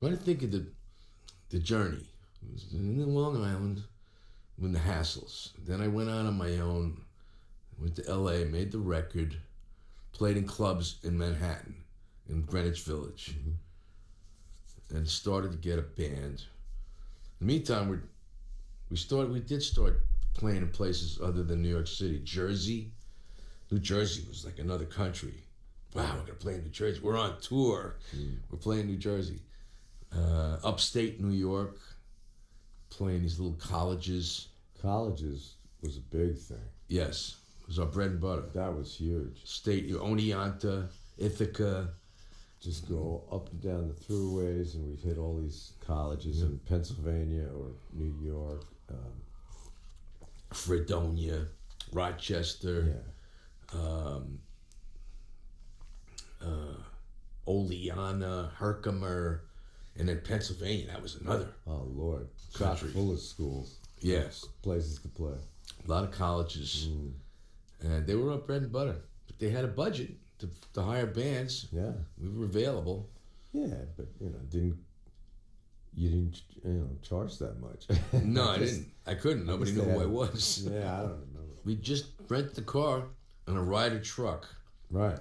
when I think of the journey, it was in Long Island with the hassles. Then I went out on my own, went to LA, made the record, played in clubs in Manhattan, in Greenwich Village, and started to get a band. In the meantime, we did start playing in places other than New York City. Jersey. New Jersey was like another country. Wow, we're gonna play in New Jersey. We're on tour. We're playing New Jersey. Upstate New York, playing these little colleges. Colleges was a big thing. Yes, it was our bread and butter. That was huge. State, Oneonta, Ithaca. Just go up and down the throughways, and we'd hit all these colleges in Pennsylvania or New York. Fredonia, Rochester, Oleana, Herkimer, and then Pennsylvania. That was another. Oh, Lord. Chock full of schools. Yes. Places to play. A lot of colleges. And they were our bread and butter. But they had a budget to hire bands. Yeah. We were available. Yeah, but, you didn't charge that much. No, I didn't. I couldn't. Nobody knew who I was. Yeah, I don't remember. We just rent the car and a Ryder truck. Right.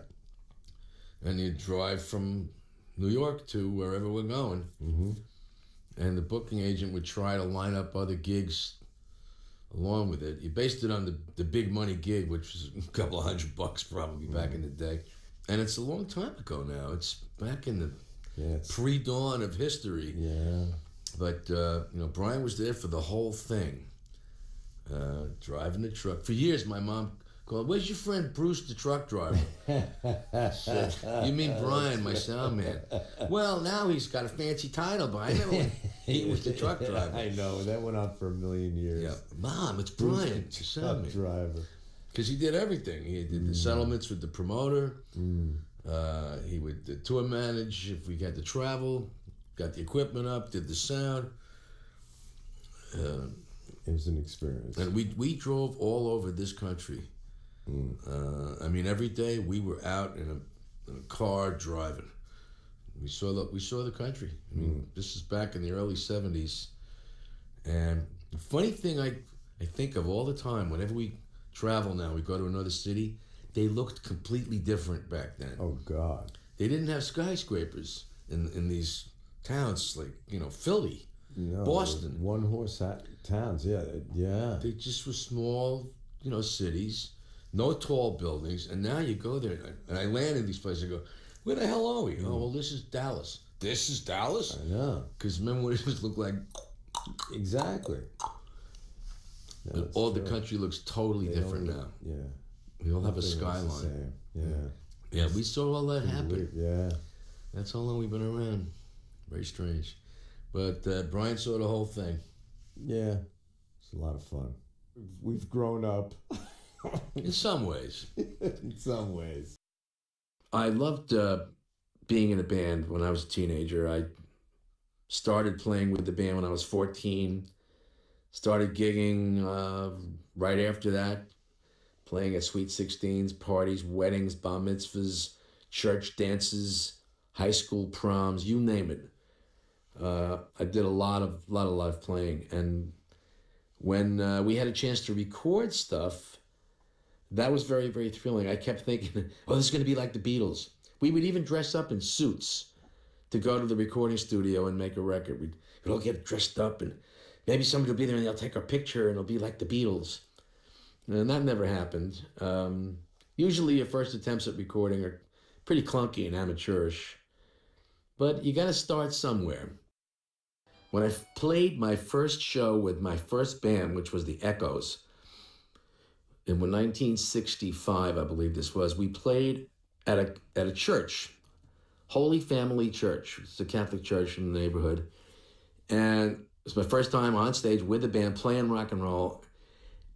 And you drive from New York to wherever we're going. Mm-hmm. And the booking agent would try to line up other gigs along with it. You based it on the big money gig, which was a couple of $100 probably back in the day. And it's a long time ago now. It's back in the pre-dawn of history. Yeah. But, Brian was there for the whole thing. Driving the truck. For years, my mom called, "Where's your friend Bruce, the truck driver?" Said, "You mean Brian, my sound man?" "Well, now he's got a fancy title, but I remember when he was the truck driver." I know, that went on for a million years. Yeah, "Mom, it's Brian, the sound man." Driver. Because he did everything. He did the settlements with the promoter. He would tour manage if we had to travel. Got the equipment up, did the sound. It was an experience. And we drove all over this country. Every day we were out in a car driving. We saw the country. This is back in the early 70s. And the funny thing I think of all the time, whenever we travel now, we go to another city, they looked completely different back then. Oh, God. They didn't have skyscrapers in these towns like, Philly, Boston. One-horse towns, yeah. They just were small, cities, no tall buildings. And now you go there, and I land in these places and go, "Where the hell are we?" "Oh, well, this is Dallas." "This is Dallas?" I know. Because remember what it just looked like? Exactly. But all the country looks totally different now. Yeah. We all have a Nothing skyline. else the same. Yeah. Yeah, we saw all that happen. Yeah. That's how long we've been around. Very strange. But Brian saw the whole thing. Yeah. It's a lot of fun. We've grown up. In some ways. In some ways. I loved being in a band when I was a teenager. I started playing with the band when I was 14. Started gigging right after that. Playing at Sweet 16s, parties, weddings, bar mitzvahs, church dances, high school proms, you name it. I did a lot of playing. And when we had a chance to record stuff, that was very, very thrilling. I kept thinking, oh, this is going to be like the Beatles. We would even dress up in suits to go to the recording studio and make a record. We'd all get dressed up, and maybe somebody will be there and they'll take our picture and it'll be like the Beatles. And that never happened. Usually your first attempts at recording are pretty clunky and amateurish. But you got to start somewhere. When I played my first show with my first band, which was the Echoes, in 1965, I believe this was, we played at a church, Holy Family Church. It's a Catholic church in the neighborhood. And it was my first time on stage with the band playing rock and roll.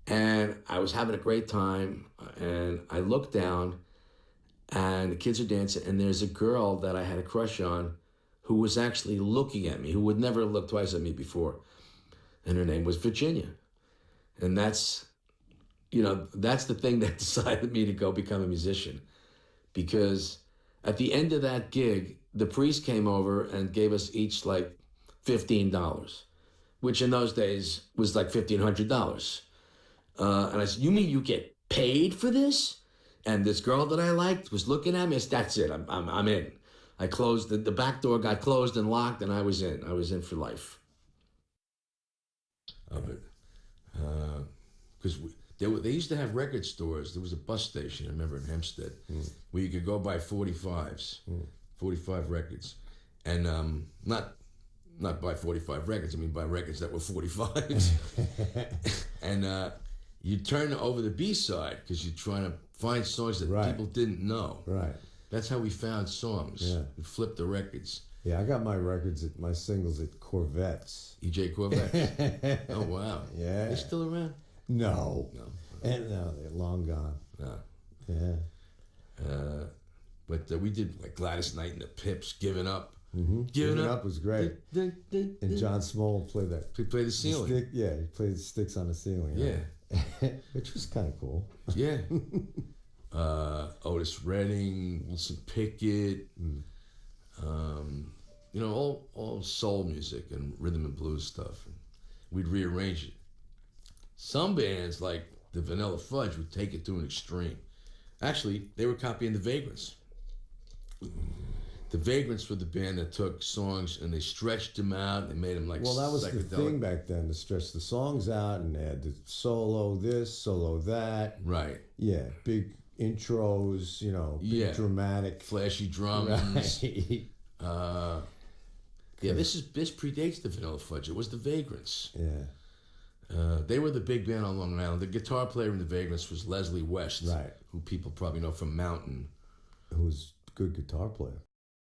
And I was having a great time. And I looked down and the kids are dancing. And there's a girl that I had a crush on who was actually looking at me, who would never look twice at me before. And her name was Virginia. And that's the thing that decided me to go become a musician. Because at the end of that gig, the priest came over and gave us each like $15, which in those days was like $1,500. And I said, "You mean you get paid for this?" And this girl that I liked was looking at me. I said, "That's it. I'm in." I closed the back door, got closed and locked, and I was in. I was in for life. Of it, because they used to have record stores. There was a bus station, I remember, in Hempstead, where you could go buy 45s, 45 records, and not buy 45 records. I mean, buy records that were 45s, and you turn over the B side because you're trying to find songs that people didn't know. Right. That's how we found songs. Yeah. We flipped the records. Yeah, I got my my singles at Corvettes. EJ Corvettes. Oh, wow. Yeah. They still around? No. No. And no, they're long gone. No. Yeah. But we did like Gladys Knight and the Pips, Giving Up. Mm-hmm. Giving Up was great. And John Small played that. He played the ceiling. He played the sticks on the ceiling. Yeah. Which was kind of cool. Yeah. Otis Redding, Wilson Pickett, all soul music and rhythm and blues stuff. We'd rearrange it. Some bands, like the Vanilla Fudge, would take it to an extreme. Actually, they were copying the Vagrants. The Vagrants were the band that took songs and they stretched them out and made them like Well, that was psychedelic. the thing back then, to stretch the songs out and add the solo this, solo that. Right. Yeah, big intros, big dramatic. Flashy drums. Right. This predates the Vanilla Fudge. It was the Vagrants. Yeah. They were the big band on Long Island. The guitar player in the Vagrants was Leslie West, right, who people probably know from Mountain. Who was a good guitar player.